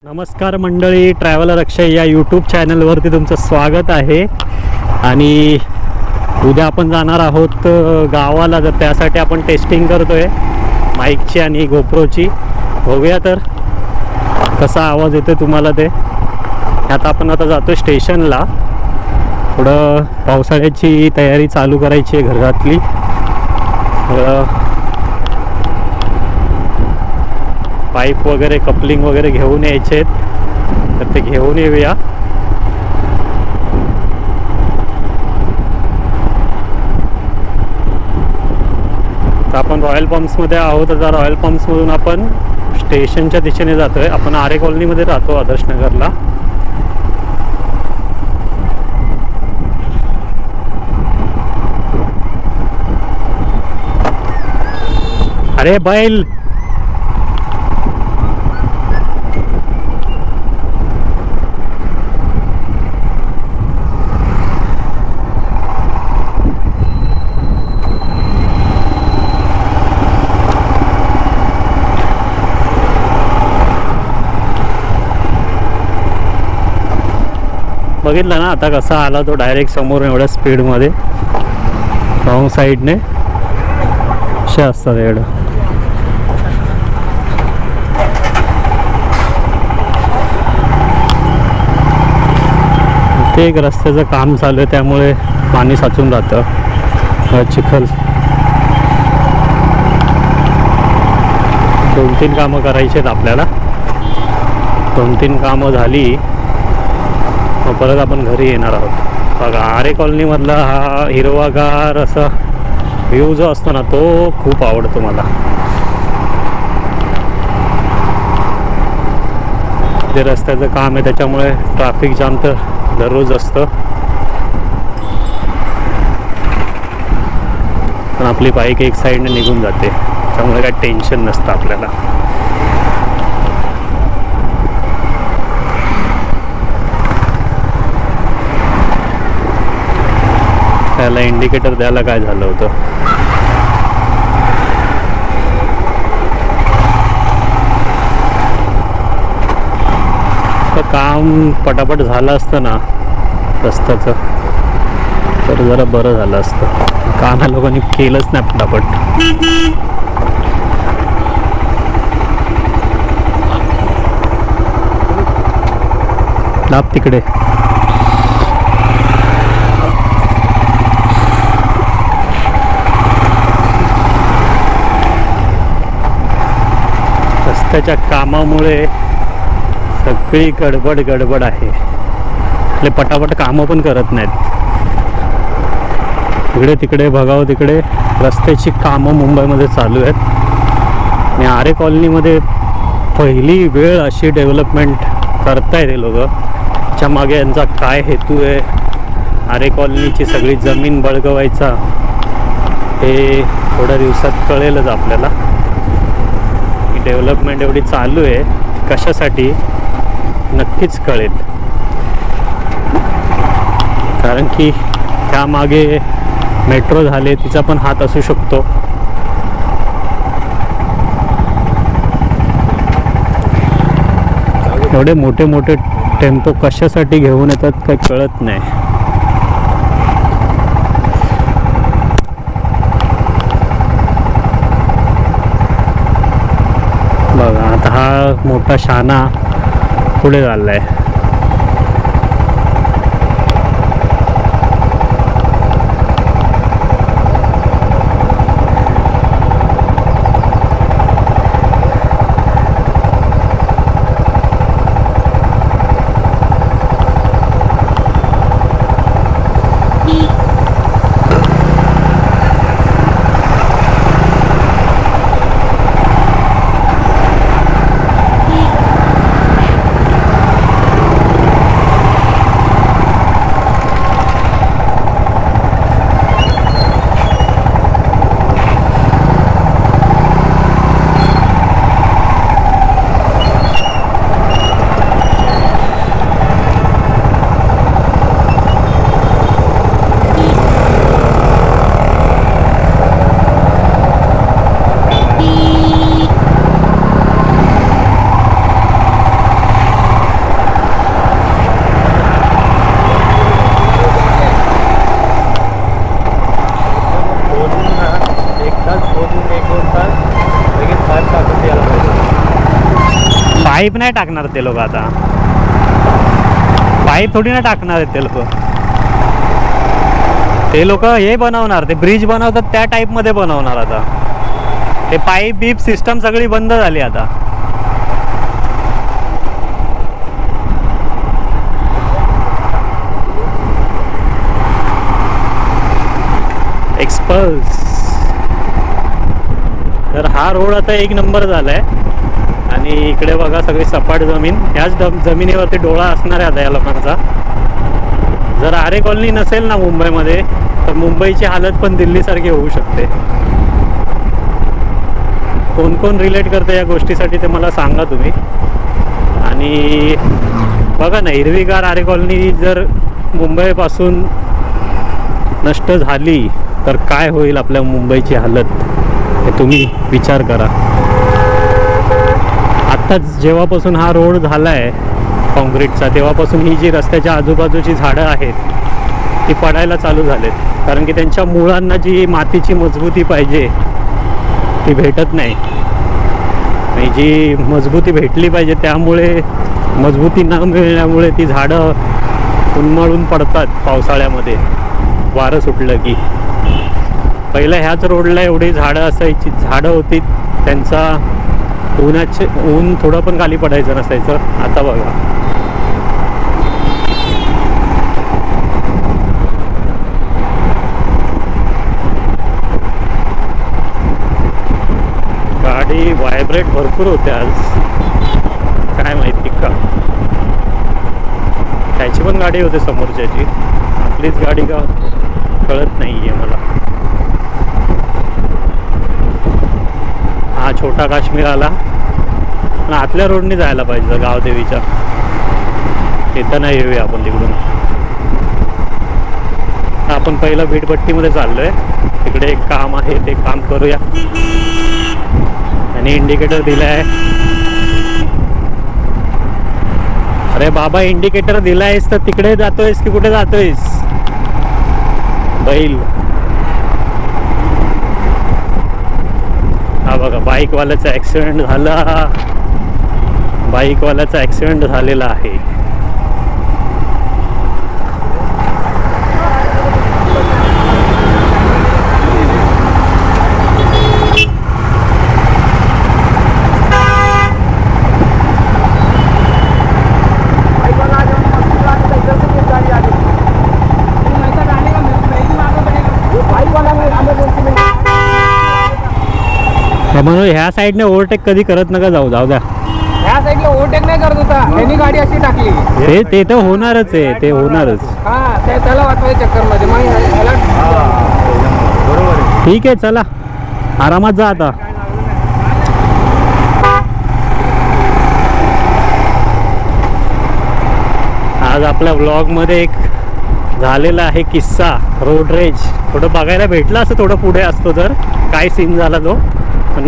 नमस्कार मंडळी, ट्रॅव्हलर अक्षय या यूट्यूब चॅनलवरती तुमचं स्वागत आहे. आणि उद्या आपण जाणार आहोत गावाला, तर त्यासाठी आपण टेस्टिंग करतोय माईकची आणि गोप्रोची. बघूया तर कसा आवाज येतो तुम्हाला ते. आता आपण जातो स्टेशनला. थोडं पावसाळ्याची तयारी चालू करायची आहे घरातली. पाईप वगैरे कपलिंग वगैरे घेऊन यायचे आहेत, तर ते घेऊन येऊया. तर आपण रॉयल पंप्समध्ये आहोत. आता रॉयल पंप्समधून आपण स्टेशनच्या दिशेने जातोय. आपण आरे कॉलनीमध्ये राहतो, आदर्श नगरला. अरे बैल, बघितलं ना आता कसा आला तो डायरेक्ट समोर एवढ्या स्पीडमध्ये. रॉंग साईडने असे असतात एवढं. ते एक रस्त्याचं काम चालू आहे, त्यामुळे पाणी साचून राहतं. चिखल. 2-3 कामं करायची आहेत आपल्याला. 2-3 कामं झाली मग परत आपण घरी येणार आहोत. बघा, आरे कॉलनीमधला हा हिरवागार असा व्ह्यू जो असतो ना, तो खूप आवडतो मला. जे रस्त्याचं काम आहे त्याच्यामुळे ट्रॅफिक जाम तर दररोज असतं, पण आपली बाईक एक साईडने निघून जाते, त्यामुळे काही टेन्शन नसतं आपल्याला. त्याला इंडिकेटर द्यायला काय झालं होतं. तर काम पटापट झालं असतं ना रस्त्याचं, तर जरा बरं झालं असतं. काम ह्या लोकांनी केलंच नाही पटापट. दाब तिकडे. रस्त्याच्या कामामुळे सगळी गडबड आहे. आपले पटापट कामं पण करत नाहीत. इकडे तिकडे बघावं तिकडे रस्त्याची कामं मुंबईमध्ये चालू आहेत. आणि आरे कॉलनीमध्ये पहिली वेळ अशी डेव्हलपमेंट करतायत हे लोक. त्याच्या मागे यांचा काय हेतू आहे, आरे कॉलनीची सगळी जमीन बळगवायचा, हे थोड्या दिवसात कळेलच आपल्याला. डेव्हलपमेंट एवढी चालू आहे कशासाठी नक्कीच कळेल. कारण की त्यामागे मेट्रो झाले, तिचा पण हात असू शकतो. एवढे मोठे मोठे टेम्पो कशासाठी घेऊन येतात काही कळत नाही. बघा आता हा मोठा शाना पुढे चाललाय. पाईप नाही टाकणार ते लोक आता, पाईप थोडी ना टाकणार आहेत ते लोक. ते लोक हे बनवणार, ते ब्रिज बनवतात त्या टाईपमध्ये बनवणार आता. ते पाईप बीप सिस्टम सगळी बंद झाली आता. एक्सपल्स. तर हा रोड आता एक नंबर झालाय. आणि इकडे बघा सगळी सपाट जमीन. ह्याच जमिनीवरती डोळा असणार आहे आता या लोकांचा. जर आरे कॉलनी नसेल ना मुंबईमध्ये, तर मुंबईची हालत पण दिल्लीसारखी होऊ शकते. कोण कोण रिलेट करतं या गोष्टीसाठी ते मला सांगा तुम्ही. आणि बघा ना, हिरवीगार आरे कॉलनी जर मुंबईपासून नष्ट झाली तर काय होईल आपल्या मुंबईची हालत, हे तुम्ही विचार करा. आत्ताच जेव्हापासून हा रोड झाला आहे काँक्रीटचा, तेव्हापासून ही जी रस्त्याच्या आजूबाजूची झाडं आहेत ती पडायला चालू झालेत. कारण की त्यांच्या मुळांना जी मातीची मजबूती पाहिजे ती भेटत नाही. आणि जी मजबूती भेटली पाहिजे, त्यामुळे मजबूती न मिळण्यामुळे ती झाडं उन्मळून पडतात पावसाळ्यामध्ये वारं सुटलं की. पहिल्या ह्याच रोडला एवढी झाडं असायची, झाडं होती, त्यांचा ऊन थोडं पण खाली पडायचं नसायचं. आता बघा, गाडी व्हायब्रेट भरपूर होते आज, काय माहिती का. त्याची पण गाडी होते समोरच्याची, आपलीच गाडी का कळत नाही आहे मला. हा छोटा काश्मीर आला, पण आतल्या रोडने जायला पाहिजे गावदेवीच्या. इथं नाही येऊया आपण तिकडून. आपण पहिलं भिटपट्टीमध्ये चाललोय, तिकडे एक काम आहे, ते काम करूया. आणि इंडिकेटर दिलाय. अरे बाबा, इंडिकेटर दिलायस तर तिकडे जातोयस की कुठे जातोयस बैल. हा बघा, बाईकवाल्याचा ॲक्सिडेंट झाला. बाईकवाल्याचा ॲक्सिडेंट झालेला आहे. म्हणून ह्या साईडने ओव्हरटेक कधी करत नका जाऊ. जाऊ द्या, ह्या साईडला ओव्हरटेक नाही करत होता, त्यांनी गाडी अशी टाकली. ते तर होणारच आहे, ते होणारच. हा, त्याला वाचवायच्या चक्कर मध्ये बरोबर आहे. ठीक आहे, चला आरामात जा आता. आज आपल्या व्लॉगमध्ये एक झालेला आहे किस्सा, रोड रेज. थोडं बघायला भेटलं असं, थोडं पुढे असतो तर काय सीन झाला तो. पण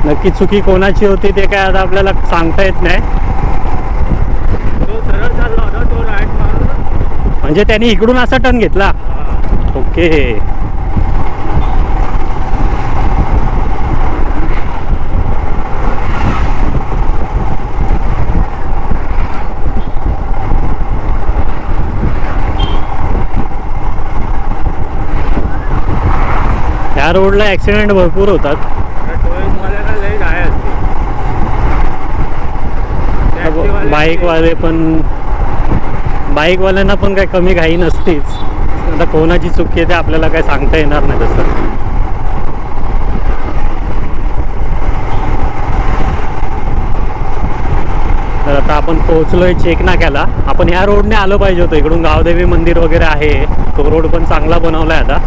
नक्की चुकी कोणाची होती ते काय आता आपल्याला सांगता येत नाही. तो सरळ चालला होता, तो राईट मारून, म्हणजे त्याने इकडून असा टर्न घेतला. ओके. ह्या रोडला ॲक्सिडेंट भरपूर होतात. बाईकवाल्यांना पण काही कमी घाई नसतीच. आता कोणाची चुकी आहे ते आपल्याला काय सांगता येणार नाही तसं. तर आता आपण पोहोचलोय चेक नाक्याला. आपण ह्या रोडने आलो पाहिजे होतं, इकडून गावदेवी मंदिर वगैरे आहे, तो रोड पण चांगला बनवलाय आता.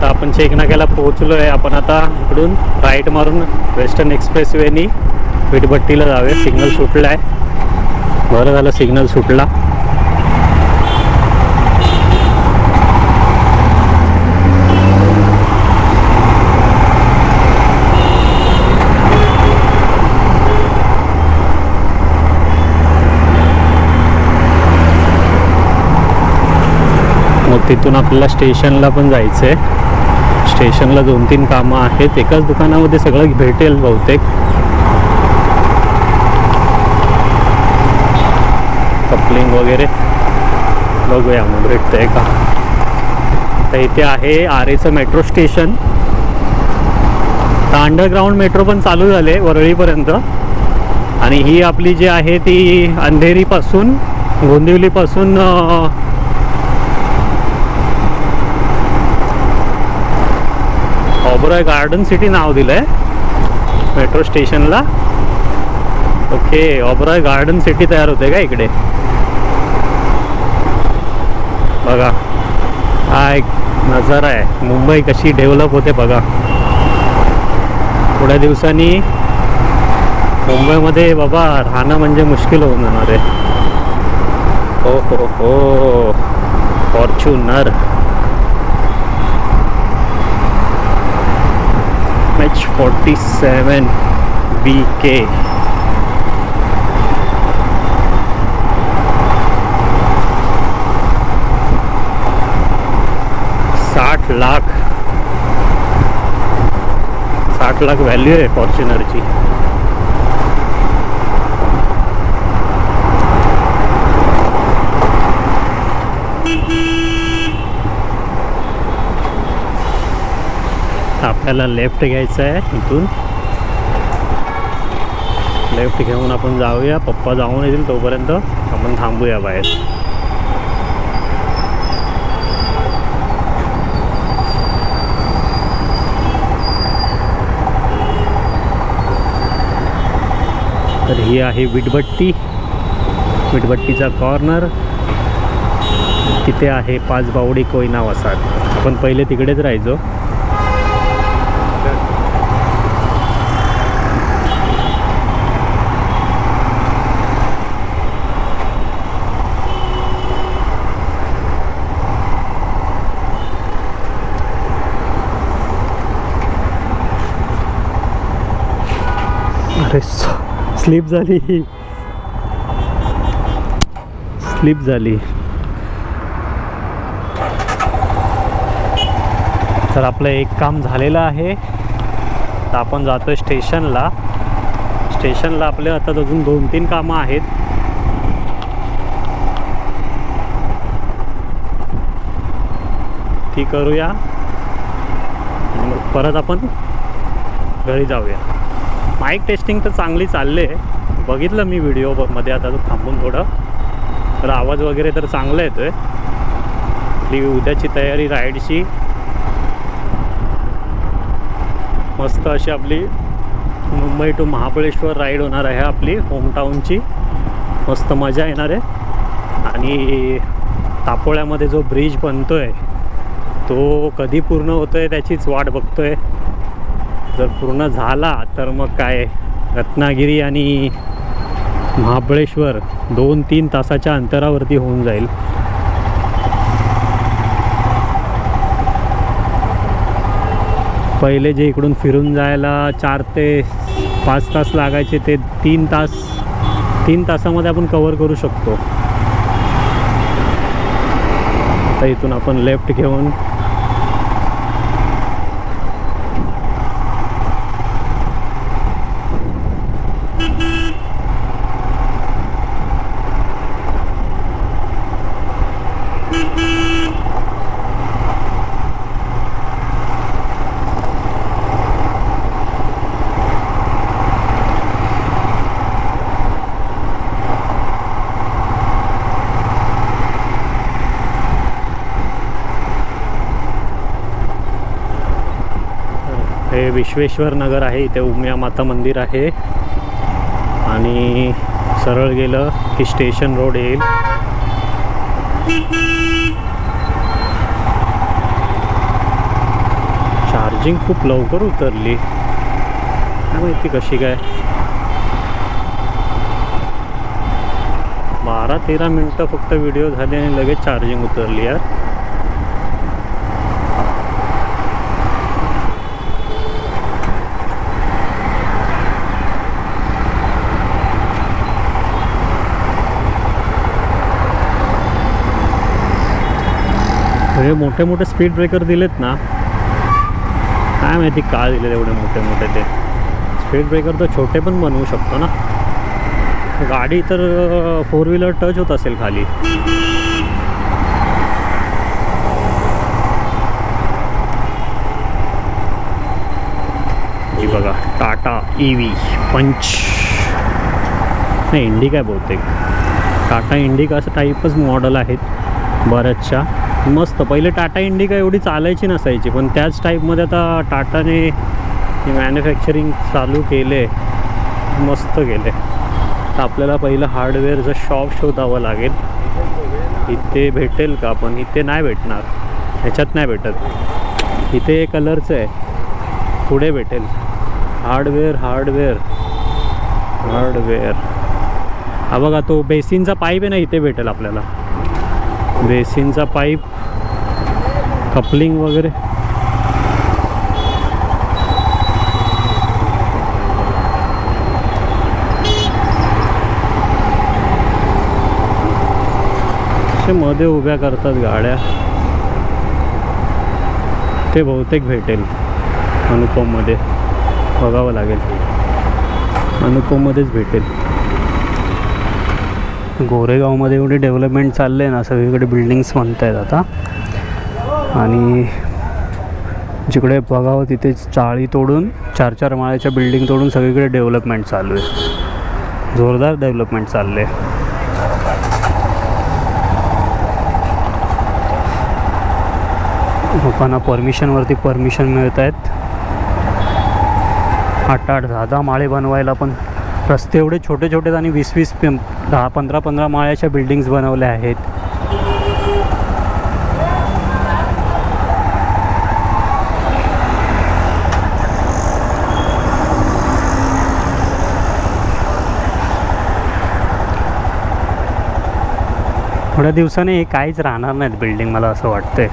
आपण चेक नाक्याला पोहोचलोय. आपण आता इकडून राईट मारून वेस्टर्न एक्सप्रेस वेनी भिटभट्टीला जावे. सिग्नल सुटला आहे, बरं झालं सिग्नल सुटला. मग तिथून आपल्याला स्टेशनला पण जायचं आहे. स्टेशनला 2-3 कामं आहेत. एकाच दुकानामध्ये सगळं भेटेल बहुतेक. कपलिंग वगैरे बघूया मग भेटतंय का. तर इथे आहे आरेचं मेट्रो स्टेशन. तर अंडरग्राऊंड मेट्रो पण चालू झाले वरळीपर्यंत. आणि ही आपली जी आहे ती अंधेरीपासून गोंदिवलीपासून ऑबरॉय गार्डन सिटी नाव दिलं आहे मेट्रो स्टेशनला. ओके, ऑबरॉय गार्डन सिटी तयार होते का इकडे. बघा हा एक नजारा आहे. मुंबई कशी डेव्हलप होते बघा. थोड्या दिवसांनी मुंबईमध्ये बाबा राहणं म्हणजे मुश्किल होऊन जाणार आहे. हो हो हो, Fortuner H47 BK. $60 lakh value आहे फॉर्च्युनरची. आपल्याला लेफ्ट घ्यायचं आहे. इथून लेफ्ट घेऊन आपण जाऊया. पप्पा जाऊन येतील तोपर्यंत आपण थांबूया बाहेर. तर ही आहे वीटभट्टी. वीटभट्टीचा कॉर्नर. तिथे आहे पाचबावडी कोयना वसाहत. आपण पहिले तिकडेच राहायचो. अरे स्लिप झाली. तर आपलं एक काम झालेलं आहे. तर आपण जातोय स्टेशनला. आपले आता अजून 2-3 कामं आहेत. ती करूया मग परत आपण घरी जाऊया. माईक टेस्टिंग तर चांगली चालले. बघितलं मी व्हिडिओमध्ये आता थांबून थोडं. तर आवाज वगैरे तर चांगला येतोय. आपली उद्याची तयारी राईडची मस्त अशी आपली मुंबई टू महाबळेश्वर राईड होणार आहे. आपली होमटाऊनची मस्त मजा येणार आहे. आणि तापोळ्यामध्ये जो ब्रिज बनतोय तो कधी पूर्ण होतोय त्याचीच वाट बघतोय. जर पूर्ण झाला तर मग काय रत्नागिरी आणि महाबळेश्वर 2-3 तासाच्या अंतरावरती होऊन जाईल. पहिले जे इकडून फिरून जायला 4 ते 5 तास लागायचे ते 3 तासामध्ये आपण कव्हर करू शकतो. आता इथून आपण लेफ्ट घेऊन हे विश्वेश्वर नगर आहे. इथे उमिया माता मंदिर आहे. आणि सरळ गेलं की स्टेशन रोड येईल. चार्जिंग खूप लवकर उतरली. काय माहिती कशी काय. 12-13 मिनटं फक्त व्हिडिओ झाले आणि लगेच चार्जिंग उतरली यार. हे मोठे मोठे स्पीड ब्रेकर दिलेत ना, काय माहिती का दिले एवढे मोठे मोठे. ते स्पीड ब्रेकर तर छोटे पण बनवू शकतो ना. गाडी तर 4 व्हीलर टच होत असेल खाली. ही बघा टाटा EV पंच, नाही इंडिका आहे बहुतेक. टाटा इंडिका असं टाईपच मॉडेल आहेत बऱ्याचशा. मस्त. पहिले टाटा इंडिका एवढी चालायची नसायची, पण त्याच टाईपमध्ये आता टाटाने मॅन्युफॅक्चरिंग चालू केले, मस्त केले. तर आपल्याला पहिलं हार्डवेअरचं शॉप शोधावं लागेल. इथे भेटेल का? पण इथे नाही भेटणार, ह्याच्यात नाही भेटत. इथे कलरचं आहे, पुढे भेटेल. Hardware hardware hardware. हा बघा तो बेसिनचा पाईप आहे ना, इथे भेटेल आपल्याला. बेसिनचा पाईप, कपलिंग वगैरे. असे मध्ये उभ्या करतात गाड्या. ते बहुतेक भेटेल अनुपममध्ये, बघावं लागेल. अनुपममध्येच भेटेल. गोरेगावमध्ये एवढे डेव्हलपमेंट चालले ना, सगळीकडे बिल्डिंग्स बनत आहेत आता. आणि जिकडे बघावं तिथे चाळी तोडून 4-4 माळ्याच्या बिल्डिंग तोडून सगळीकडे डेव्हलपमेंट चालू आहे. जोरदार डेव्हलपमेंट चालले. लोकांना परमिशनवरती परमिशन मिळत आहेत. 8-8, 10-10 माळे बनवायला. पण रस्ते एवढे छोटे छोटे आणि 20-20, 10-15 माळ्याच्या बिल्डिंग्स बनवल्या आहेत. थोड्या दिवसाने हे काहीच राहणार नाहीत बिल्डिंग, मला असं वाटतंय.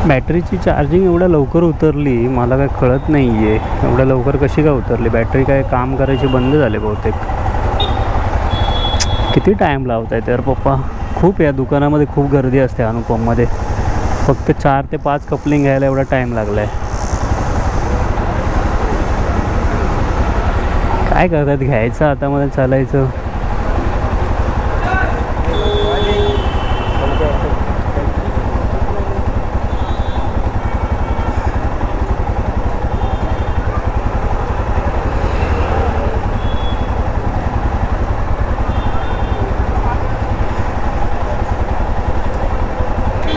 बॅटरीची चार्जिंग एवढ्या लवकर उतरली, मला काय कळत नाही आहे. एवढ्या लवकर कशी काय उतरली? बॅटरी काय काम करायची बंद झाले बहुतेक. किती टाईम लावत आहे तर पप्पा. खूप या दुकानामध्ये खूप गर्दी असते अनुपममध्ये. फक्त 4 ते 5 कपलिंग घ्यायला एवढा टाईम लागला आहे. काय करतात? घ्यायचं आता मध्ये चालायचं.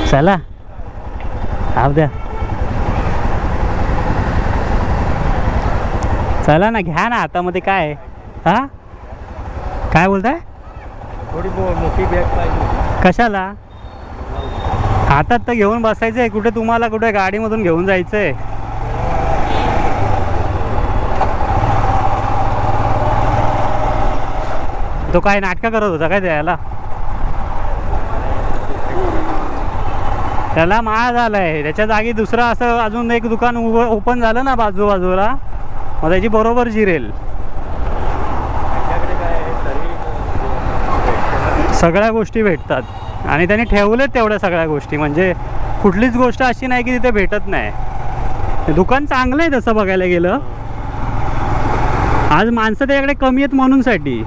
चला आप द्या. चला ना, घ्या ना हातामध्ये. काय हा, काय बोलताय? थोडी मोठी बॅग पाहिजे. कशाला? हातात तर घेऊन बसायचं आहे. कुठे तुम्हाला कुठे गाडीमधून घेऊन जायचं आहे? तो काय नाटकं करत होता काय द्यायला? त्याला माळ झालाय. त्याच्या जागी दुसरं असं अजून एक दुकान ओपन झालं ना बाजूबाजूला, मग त्याची बरोबर जिरेल. सगळ्या गोष्टी भेटतात आणि त्यांनी ठेवलेत तेवढ्या सगळ्या गोष्टी. म्हणजे कुठलीच गोष्ट अशी नाही की तिथे भेटत नाही. दुकान चांगलं आहे तसं बघायला गेलं. आज माणसं त्याच्याकडे कमी आहेत म्हणूनसाठी.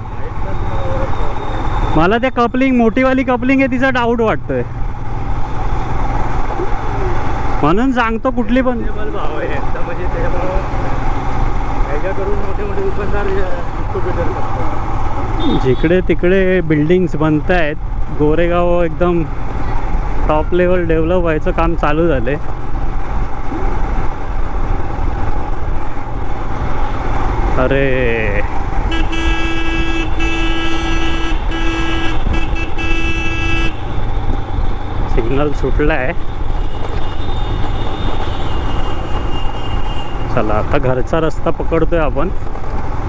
मला ते कपलिंग, मोठीवाली कपलिंग आहे तिचा डाऊट वाटतोय. म्हणून सांगतो कुठली पण भाव आहे म्हणजे त्याच्यामुळं ह्याच्या करून मोठे मोठे दुकानदार जिकडे तिकडे बिल्डिंग्स बनत आहेत. गोरेगाव एकदम टॉप लेवल डेव्हलप व्हायचं काम चालू झालंय. अरे सिग्नल सुटला आहे. चला आता घरचा रस्ता पकडतोय आपण.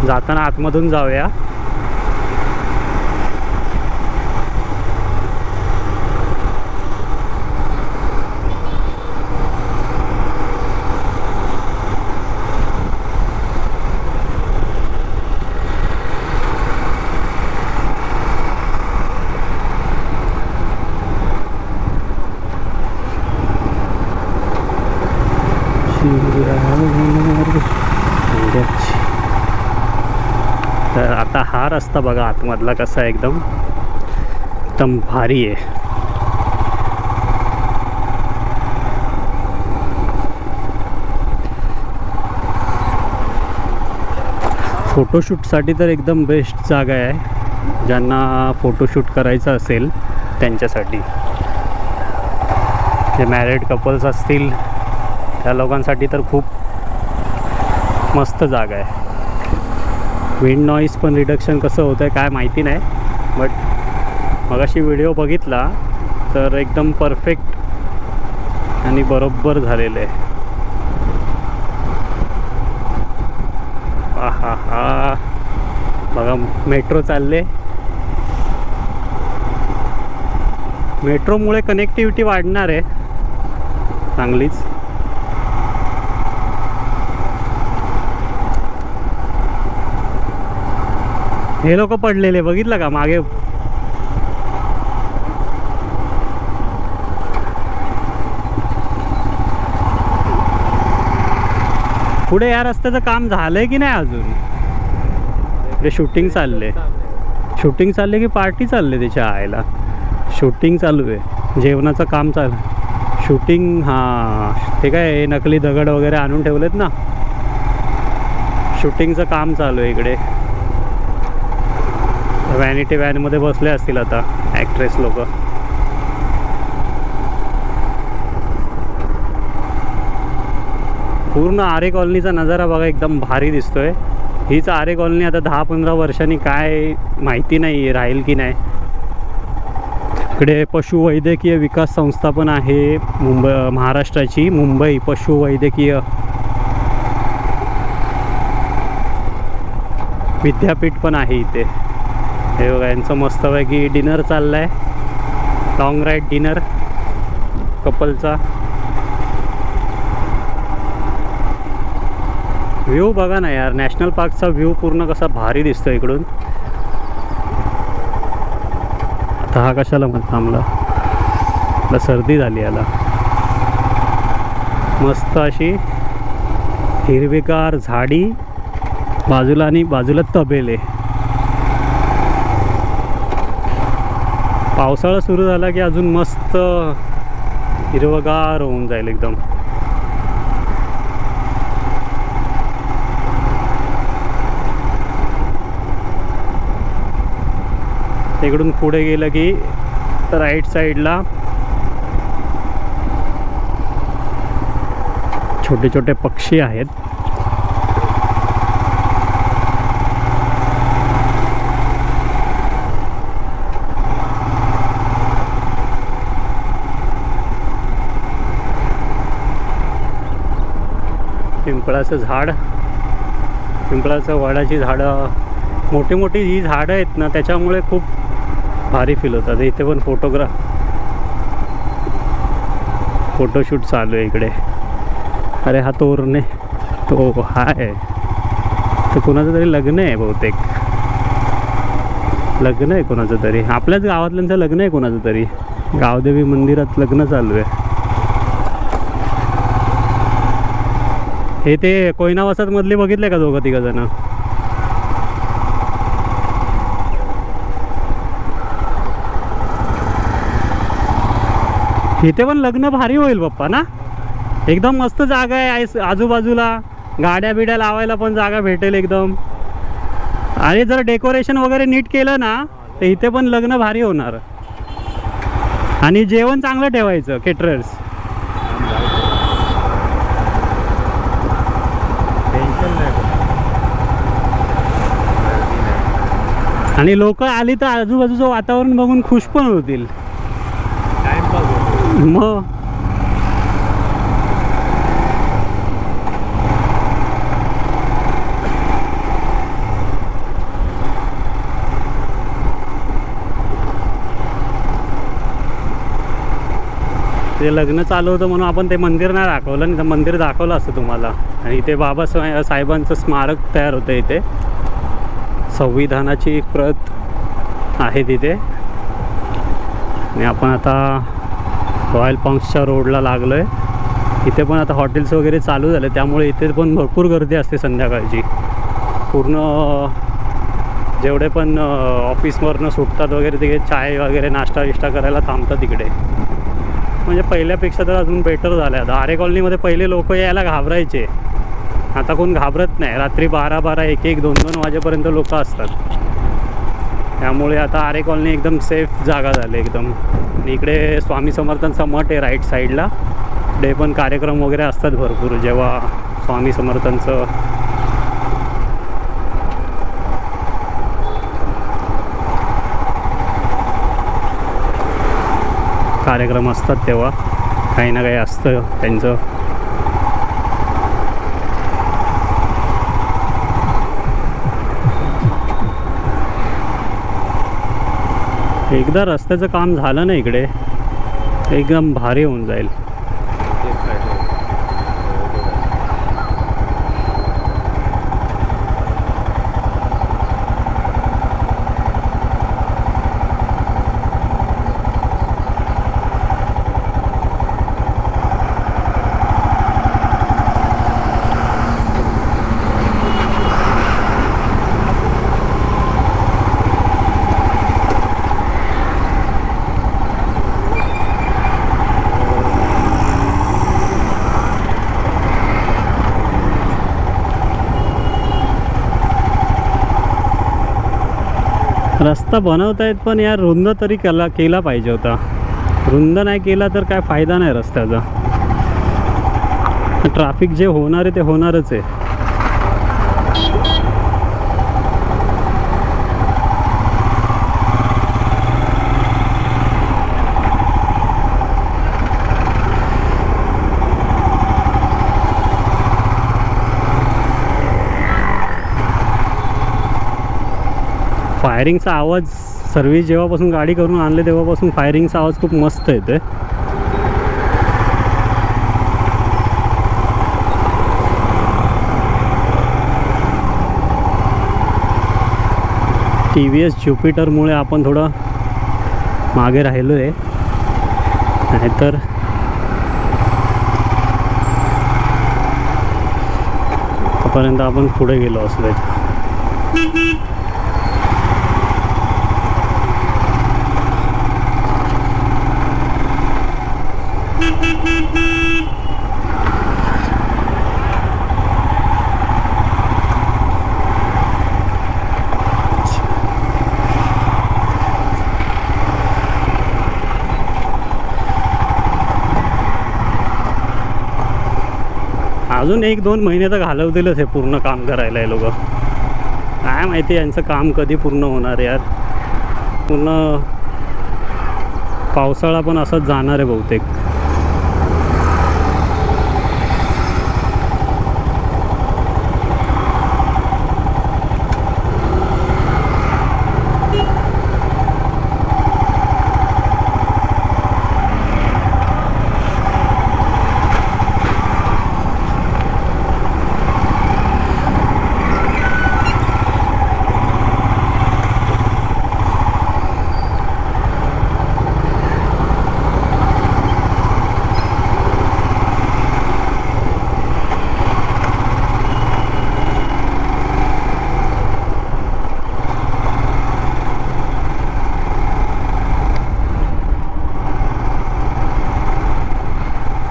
जाताना आतमधून जाऊया. रस्ता बघा आतमधला कसा आहे, एकदम एकदम भारी आहे. फोटोशूटसाठी तर एकदम बेस्ट जागा आहे. ज्यांना फोटोशूट करायचं असेल त्यांच्यासाठी, जे मॅरिड कपल्स असतील त्या लोकांसाठी तर खूप मस्त जागा आहे. विंड नॉईज पण रिडक्शन कसं होतं आहे काय माहिती नाही, बट मगाशी व्हिडिओ बघितला तर एकदम परफेक्ट आणि बरोबर झालेलं आहे. हा हा बघा मेट्रो चालले. मेट्रोमुळे कनेक्टिव्हिटी वाढणार आहे चांगलीच. हे लोक पडलेले बघितलं का मागे. पुढे या रस्त्याचं काम झालंय की नाही अजून? इकडे शूटिंग चालले. शूटिंग चालले की पार्टी चालले त्याच्या आयला? शूटिंग चालू आहे, जेवणाचं काम चालू. शूटिंग हां ते काय नकली दगड वगैरे आणून ठेवलेत ना, शूटिंगचं काम चालू आहे इकडे. व्हॅनिटी व्हॅनमध्ये बसले असतील आता ॲक्ट्रेस लोक. पूर्ण आरे कॉलनीचा नजारा बघा एकदम भारी दिसतोय. हीच आरे कॉलनी आता 10-15 वर्षांनी काय माहिती नाही राहील की नाही. इकडे पशुवैद्यकीय विकास संस्था पण आहे महाराष्ट्राची, मुंबई पशुवैद्यकीय विद्यापीठ पण आहे इथे. हे बघा यांचं मस्तपैकी डिनर चाललं आहे, लॉंग राईड डिनर कपलचा. व्ह्यू बघा ना यार, नॅशनल पार्कचा व्ह्यू पूर्ण कसा भारी दिसतो इकडून. आता हा कशाला मग थांबला? सर्दी झाली याला. मस्त अशी हिरवीगार झाडी बाजूला आणि बाजूला तबेले. पावसाळा सुरू झाला की अजून मस्त हिरवगार होऊन जाईल एकदम. इकडून पुढे गेलं की राईट साईडला छोटे छोटे पक्षी आहेत. पिंपळाचं झाड, पिंपळाचं वडाची झाडं, मोठी मोठी ही झाडं आहेत ना, त्याच्यामुळे खूप भारी फील होतात. इथे पण फोटोशूट चालू आहे इकडे. अरे हा तोरणे तो हा आहे, तर कोणाचं तरी लग्न आहे बहुतेक. लग्न आहे कोणाचं तरी, आपल्याच गावातल्यांचं लग्न आहे कोणाचं तरी. गावदेवी मंदिरात लग्न चालू आहे. हे ते कोयना वसाहत मधले बघितले का दोघं तिघ जण? इथे पण लग्न भारी होईल पप्पा ना. एकदम मस्त जागा आहे, आजूबाजूला गाड्या बिड्या लावायला पण जागा भेटेल एकदम. आणि जर डेकोरेशन वगैरे नीट केलं ना तर इथे पण लग्न भारी होणार. आणि जेवण चांगलं ठेवायचं केटरर्स. आणि लोक आली तर आजूबाजूचं वातावरण बघून खुश पण होतील. मग ते लग्न चालू होतं म्हणून आपण ते मंदिर नाही दाखवलं, नाही तर मंदिर दाखवलं असतं तुम्हाला. आणि इथे बाबासाहेबांचं स्मारक तयार होतं. इथे संविधानाची प्रत आहे तिथे. आणि आपण आता रॉयल पाऊंड्सच्या रोडला लागलो आहे. इथे पण आता हॉटेल्स वगैरे चालू झाले, त्यामुळे इथे पण भरपूर गर्दी असते संध्याकाळची. पूर्ण जेवढे पण ऑफिसवरनं सुटतात वगैरे तिकडे चाय वगैरे नाश्ता विष्टा करायला थांबतात तिकडे. म्हणजे पहिल्यापेक्षा तर अजून बेटर झालं आहे. आरे कॉलनीमध्ये पहिले लोक यायला घाबरायचे, आता कोण घाबरत नाही. रात्री 12-12, 1-1, 2-2 वाजेपर्यंत लोक असतात. त्यामुळे आता आरे कॉलनी एकदम सेफ जागा झाली एकदम. इकडे स्वामी समर्थांचा मठ आहे राईट साईडला. इकडे पण कार्यक्रम वगैरे असतात भरपूर जेव्हा स्वामी समर्थांचं कार्यक्रम असतात तेव्हा काही ना काही असतं त्यांचं. एकदा रस्त्याचं काम झालं ना इकडे एकदम भारी होऊन जाईल. रस्ता बनवतायत पण यार रुंद तरी केला पाहिजे होता. रुंद नाही केला तर काय फायदा नाही रस्त्याचा. ट्रॅफिक जे होणार आहे ते होणारच आहे. फायरिंगचा आवाज सर्व्हिस जेव्हापासून गाडी करून आणले तेव्हापासून फायरिंगचा आवाज खूप मस्त येते. TVS ज्युपिटरमुळे आपण थोडं मागे राहिलो आहे, नाहीतर आतापर्यंत आपण पुढे गेलो असलो. अजून 1-2 महिने तर घालवतीलच हे पूर्ण काम करायला. हे लोक काय माहिती यांचं काम कधी पूर्ण होणार यार. पूर्ण पावसाळा पण असंच जाणार आहे बहुतेक.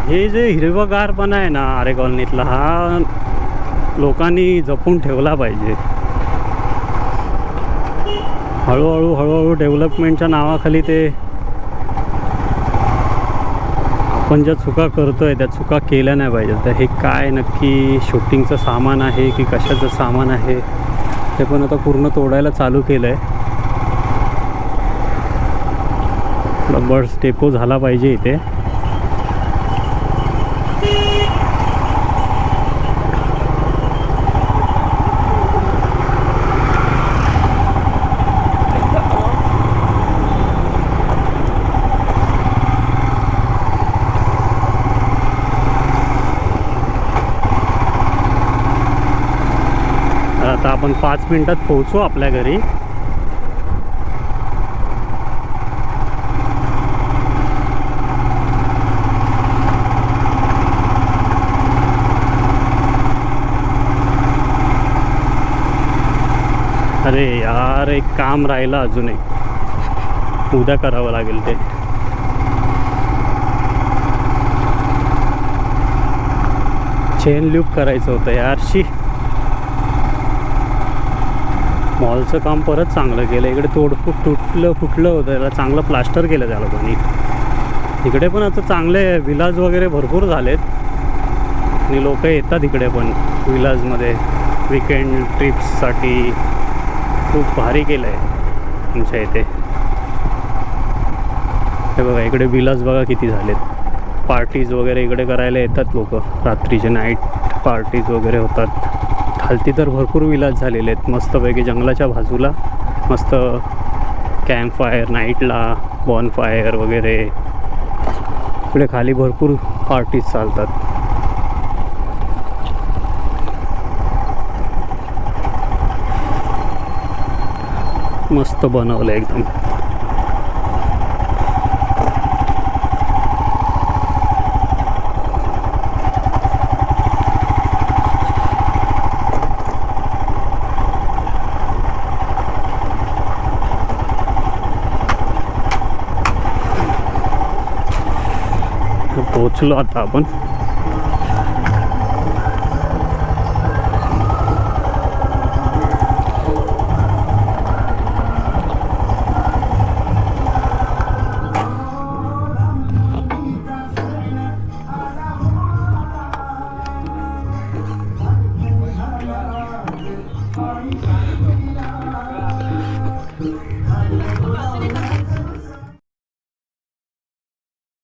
हे जे हिरवगारपणा आहे ना आरे कॉलनीतला, हा लोकांनी जपून ठेवला पाहिजे. हळूहळू डेव्हलपमेंटच्या नावाखाली ते आपण ज्या चुका करतोय त्या चुका केल्या नाही पाहिजे. तर हे काय नक्की शूटिंगचं सामान आहे की कशाचं सामान आहे ते पण आता पूर्ण तोडायला चालू केलं आहे. बस डेपो झाला पाहिजे इथे. आता आपण 5 मिनिटात पोहोचू आपल्या घरी. अरे यार एक काम राहिलं अजून एक, उद्या करावं लागेल ते. चेन लूप करायचं होतं यारशी. मॉलचं काम परत चांगलं केलं. इकडे फुटलं होतं, त्याला चांगलं प्लास्टर केलं त्या लोकांनी. इकडे पण आता चांगले विलाज वगैरे भरपूर झालेत आणि लोक येतात इकडे पण विलाजमध्ये विकेंड ट्रिप्ससाठी. खूप भारी केलं आहे तुमच्या इथे. हे बघा इकडे विलाज बघा किती झालेत. पार्टीज वगैरे इकडे करायला येतात लोक. रात्रीचे नाईट पार्टीज वगैरे होतात. खालती तर भरपूर विलाज झालेले आहेत मस्तपैकी जंगलाच्या बाजूला. मस्त कॅम्प फायर नाईटला, बॉन फायर वगैरे. इकडे खाली भरपूर पार्टीज चालतात. मस्त बनवलं एकदम. पोचलो आता आपण.